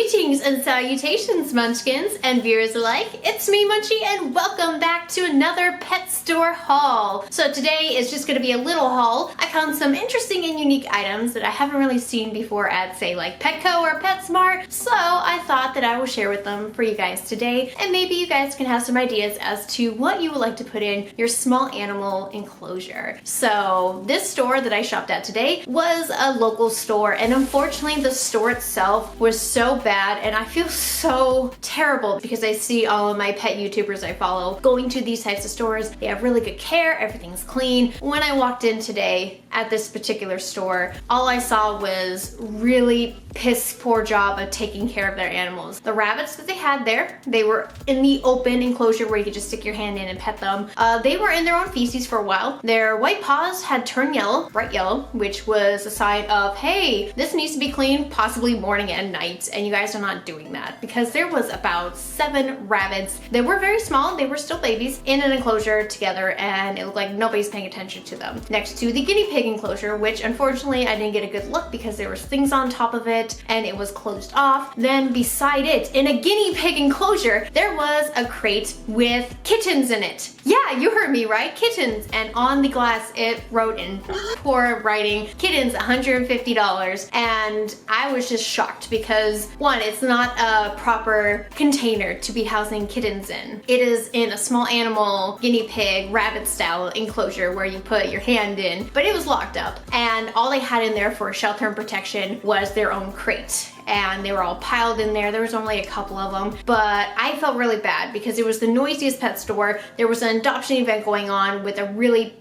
Greetings and salutations, Munchkins and viewers alike. It's me, Munchie, and welcome back to another pet store haul. So today is just going to be a little haul. I found some interesting and unique items that I haven't really seen before at, say, like Petco or PetSmart. So I thought that I will share with them for you guys today, and maybe you guys can have some ideas as to what you would like to put in your small animal enclosure. So this store that I shopped at today was a local store, and unfortunately the store itself was so bad, and I feel so terrible because I see all of my pet YouTubers I follow going to these types of stores. They have really good care, everything's clean. When I walked in today at this particular store, all I saw was really piss poor job of taking care of their animals. The rabbits that they had there, they were in the open enclosure where you could just stick your hand in and pet them. They were in their own feces for a while. Their white paws had turned yellow, bright yellow, which was a sign of, hey, this needs to be cleaned, possibly morning and night, and you guys are not doing that, because there was about 7 rabbits. They were very small, they were still babies, in an enclosure together, and it looked like nobody's paying attention to them. Next to the guinea pig enclosure, which unfortunately I didn't get a good look because there was things on top of it and it was closed off. Then beside it, in a guinea pig enclosure, there was a crate with kittens in it. Yeah, you heard me right, kittens. And on the glass it wrote in poor writing, kittens $150. And I was just shocked because, one, it's not a proper container to be housing kittens in. It is in a small animal, guinea pig, rabbit style enclosure where you put your hand in, but it was locked up. And all they had in there for shelter and protection was their own crate. And they were all piled in there. There was only a couple of them, but I felt really bad because it was the noisiest pet store. There was an adoption event going on with a really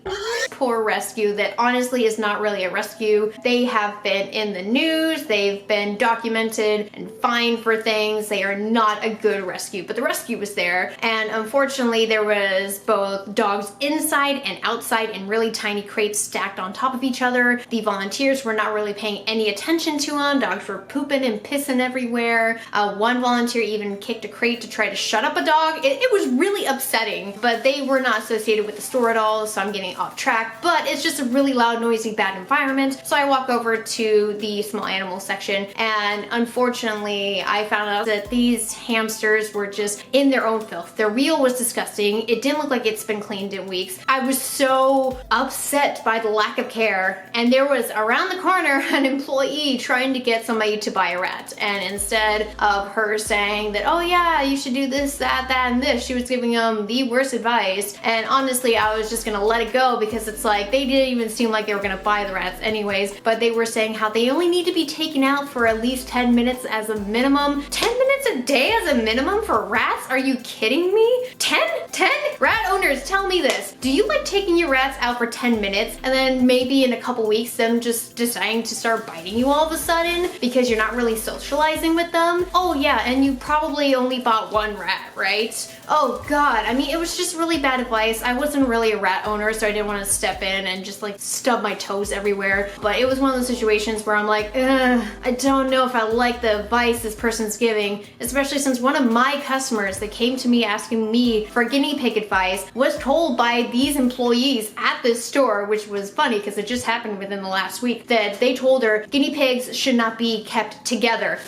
poor rescue that honestly is not really a rescue. They have been in the news, they've been documented and fined for things. They are not a good rescue, but the rescue was there. And unfortunately there was both dogs inside and outside in really tiny crates stacked on top of each other. The volunteers were not really paying any attention to them. Dogs were pooping and pissing everywhere. One volunteer even kicked a crate to try to shut up a dog. It was really upsetting, but they were not associated with the store at all, so I'm getting off track. But it's just a really loud, noisy, bad environment. So I walk over to the small animal section, and unfortunately I found out that these hamsters were just in their own filth. Their wheel was disgusting. It didn't look like it's been cleaned in weeks. I was so upset by the lack of care, and there was around the corner an employee trying to get somebody to buy a rat, and instead of her saying that, oh yeah, you should do this, that, and this, she was giving them the worst advice. And honestly, I was just gonna let it go because it's like they didn't even seem like they were gonna buy the rats anyways, but they were saying how they only need to be taken out for at least 10 minutes as a minimum. 10 minutes a day as a minimum for rats? Are you kidding me? 10? Rat owners, tell me this. Do you like taking your rats out for 10 minutes and then maybe in a couple weeks them just deciding to start biting you all of a sudden because you're not really socializing with them? Oh yeah, and you probably only bought 1 rat, right? Oh god, I mean, it was just really bad advice. I wasn't really a rat owner, so I didn't want to step in and just like stub my toes everywhere. But it was one of those situations where I'm like, I don't know if I like the advice this person's giving, especially since one of my customers that came to me asking me for guinea pig advice was told by these employees at this store, which was funny because it just happened within the last week, that they told her guinea pigs should not be kept together.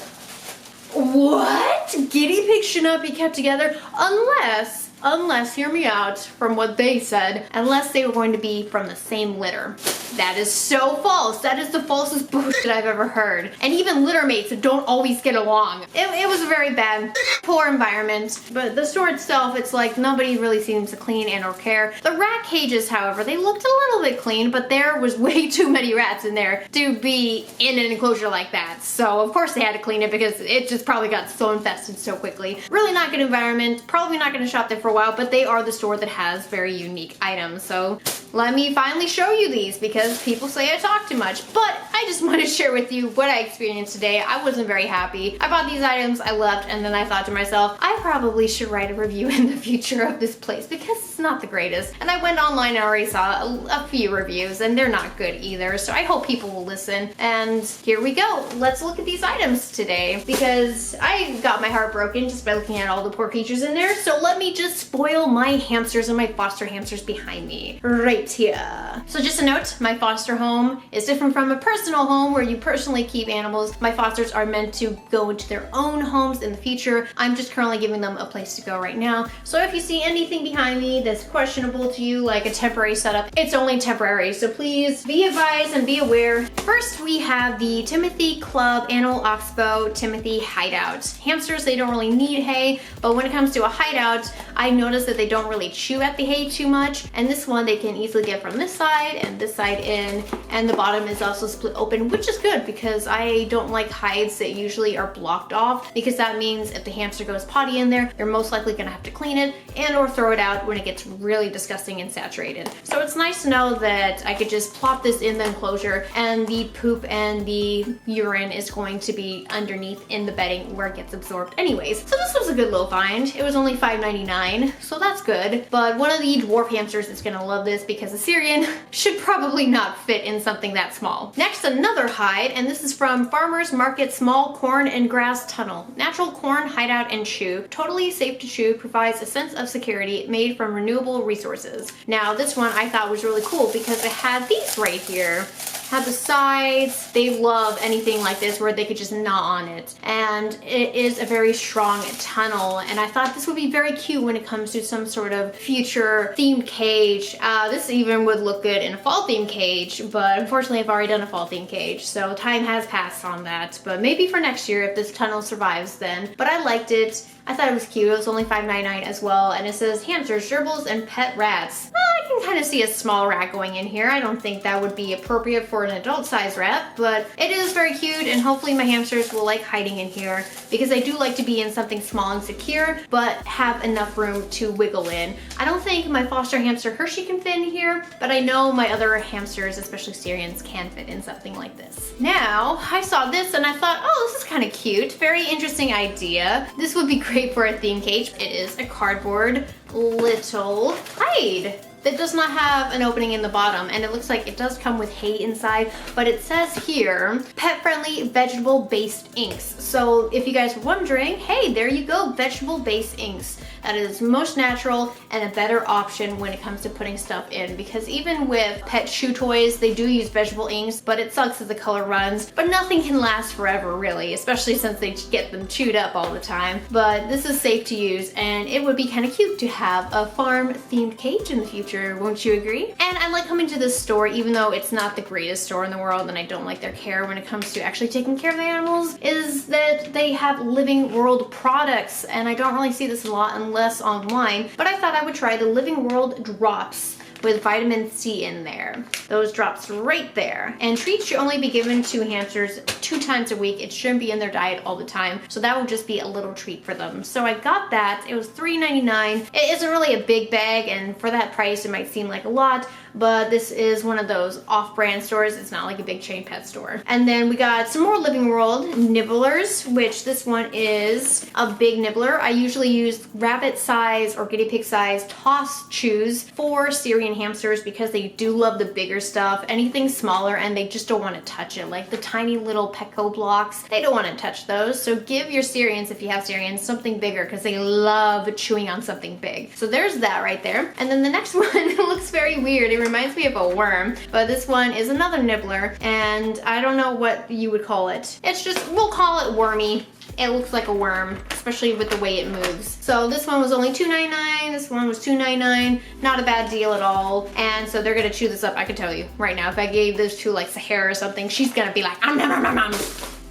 What? Guinea pigs should not be kept together unless, hear me out, from what they said, unless they were going to be from the same litter. That is so false. That is the falsest bullshit I've ever heard. And even litter mates don't always get along. It was a very bad, poor environment. But the store itself, it's like nobody really seems to clean and or care. The rat cages, however, they looked a little bit clean, but there was way too many rats in there to be in an enclosure like that. So of course they had to clean it because it just probably got so infested so quickly. Really not good environment. Probably not gonna shop there for a while, but they are the store that has very unique items. So let me finally show you these because people say I talk too much, but I just want to share with you what I experienced today. I wasn't very happy. I bought these items, I left, and then I thought to myself, I probably should write a review in the future of this place because it's not the greatest. And I went online and already saw a few reviews and they're not good either. So I hope people will listen. And here we go. Let's look at these items today because I got my heart broken just by looking at all the poor creatures in there. So let me just spoil my hamsters and my foster hamsters behind me right here. So just a note, my foster home is different from a person personal home where you personally keep animals. My fosters are meant to go into their own homes in the future. I'm just currently giving them a place to go right now. So if you see anything behind me that's questionable to you, like a temporary setup, it's only temporary. So please be advised and be aware. First, we have the Timothy Club Animal Oxbow Timothy Hideout. Hamsters, they don't really need hay, but when it comes to a hideout, I noticed that they don't really chew at the hay too much. And this one they can easily get from this side and this side in, and the bottom is also split open, which is good because I don't like hides that usually are blocked off, because that means if the hamster goes potty in there, you're most likely gonna have to clean it and or throw it out when it gets really disgusting and saturated. So it's nice to know that I could just plop this in the enclosure and the poop and the urine is going to be underneath in the bedding where it gets absorbed anyways. So this was a good little find. It was only $5.99, so that's good. But one of the dwarf hamsters is gonna love this because a Syrian should probably not fit in something that small. Next, another hide, and this is from Farmers Market Small Corn and Grass Tunnel. Natural corn hideout and chew. Totally safe to chew, provides a sense of security, made from renewable resources. Now this one I thought was really cool because it had these right here. Had the sides. They love anything like this where they could just gnaw on it. And it is a very strong tunnel, and I thought this would be very cute when it comes to some sort of future themed cage. This even would look good in a fall themed cage, but unfortunately I've already done a fall themed cage, so time has passed on that. But maybe for next year if this tunnel survives then. But I liked it. I thought it was cute. It was only $5.99 as well, and it says hamsters, gerbils, and pet rats. Well, I can kind of see a small rat going in here. I don't think that would be appropriate for an adult size rat, but it is very cute, and hopefully my hamsters will like hiding in here because I do like to be in something small and secure, but have enough room to wiggle in. I don't think my foster hamster Hershey can fit in here, but I know my other hamsters, especially Syrians, can fit in something like this. Now, I saw this and I thought, oh, this is kind of cute. Very interesting idea. This would be great for a theme cage. It is a cardboard little hide that does not have an opening in the bottom, and it looks like it does come with hay inside, but it says here, pet-friendly vegetable-based inks. So if you guys were wondering, hey, there you go, vegetable-based inks. That is most natural and a better option when it comes to putting stuff in, because even with pet chew toys, they do use vegetable inks, but it sucks as the color runs. But nothing can last forever, really, especially since they get them chewed up all the time. But this is safe to use, and it would be kind of cute to have a farm-themed cage in the future, won't you agree? And I like coming to this store, even though it's not the greatest store in the world, and I don't like their care when it comes to actually taking care of the animals, is that they have Living World products, and I don't really see this a lot unless online, but I thought I would try the Living World drops with vitamin C in there. Those drops right there. And treats should only be given to hamsters 2 times a week. It shouldn't be in their diet all the time. So that would just be a little treat for them. So I got that. It was $3.99. It isn't really a big bag, and for that price it might seem like a lot, but this is one of those off-brand stores. It's not like a big chain pet store. And then we got some more Living World nibblers, which this one is a big nibbler. I usually use rabbit size or guinea pig size toss chews for Syrian hamsters because they do love the bigger stuff. Anything smaller and they just don't want to touch it. Like the tiny little Petco blocks, they don't want to touch those. So give your Syrians, if you have Syrians, something bigger because they love chewing on something big. So there's that right there. And then the next one looks very weird. It reminds me of a worm, but this one is another nibbler, and I don't know what you would call it. It's just, we'll call it wormy. It looks like a worm, especially with the way it moves. So this one was only $2.99, this one was $2.99, not a bad deal at all. And so they're gonna chew this up, I can tell you right now. If I gave this to like Sahara or something, she's gonna be like, nom nom nom nom.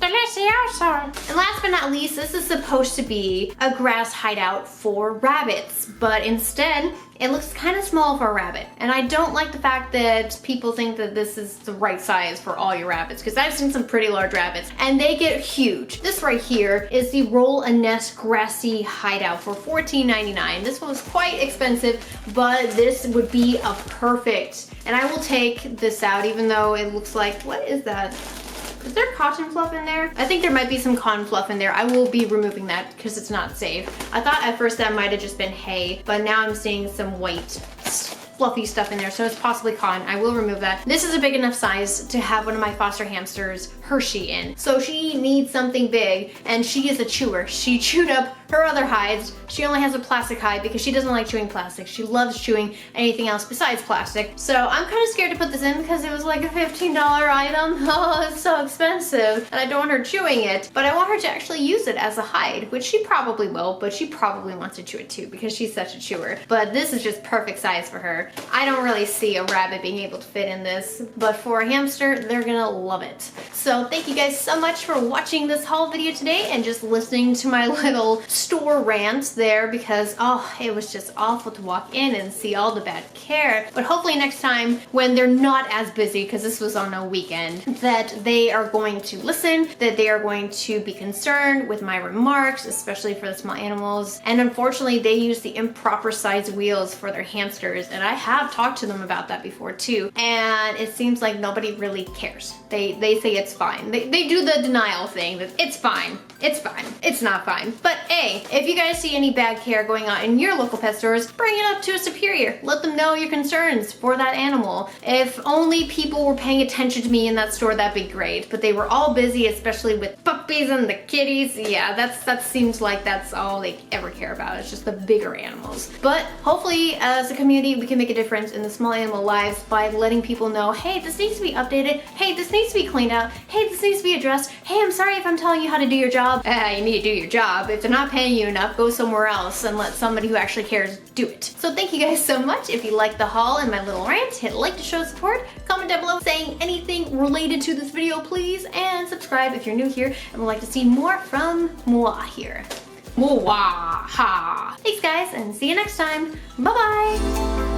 Delicioso. And last but not least, this is supposed to be a grass hideout for rabbits, but instead it looks kind of small for a rabbit. And I don't like the fact that people think that this is the right size for all your rabbits, because I've seen some pretty large rabbits and they get huge. This right here is the Roll a Nest Grassy Hideout for $14.99. This one was quite expensive, but this would be a perfect. And I will take this out, even though it looks like, what is that? Is there cotton fluff in there? I think there might be some cotton fluff in there. I will be removing that because it's not safe. I thought at first that might have just been hay, but now I'm seeing some white fluffy stuff in there, so it's possibly cotton. I will remove that. This is a big enough size to have one of my foster hamsters, Hershey, in. So she needs something big, and she is a chewer. She chewed up her other hides, she only has a plastic hide because she doesn't like chewing plastic. She loves chewing anything else besides plastic. So I'm kind of scared to put this in because it was like a $15 item. Oh, it's so expensive. And I don't want her chewing it, but I want her to actually use it as a hide, which she probably will, but she probably wants to chew it too because she's such a chewer. But this is just perfect size for her. I don't really see a rabbit being able to fit in this, but for a hamster, they're gonna love it. So thank you guys so much for watching this haul video today and just listening to my little store rant there because, oh, it was just awful to walk in and see all the bad care. But hopefully next time when they're not as busy, because this was on a weekend, that they are going to listen, that they are going to be concerned with my remarks, especially for the small animals. And unfortunately, they use the improper size wheels for their hamsters, and I have talked to them about that before too, and it seems like nobody really cares. They say it's fine. They do the denial thing that it's fine. It's fine. It's not fine. But hey, if you guys see any bad care going on in your local pet stores, bring it up to a superior. Let them know your concerns for that animal. If only people were paying attention to me in that store, that'd be great. But they were all busy, especially with puppies and the kitties. Yeah, that seems like that's all they ever care about. It's just the bigger animals. But hopefully, as a community, we can make a difference in the small animal lives by letting people know, hey, this needs to be updated. Hey, this needs to be cleaned out. Hey, this needs to be addressed. Hey, I'm sorry if I'm telling you how to do your job. You need to do your job. If they're not paying you enough, go somewhere else and let somebody who actually cares do it. So thank you guys so much. If you liked the haul and my little rant, hit like to show support. Comment down below saying anything related to this video, please. And subscribe if you're new here and would like to see more from moi here. Mwah! Ha! Thanks guys, and see you next time. Bye-bye!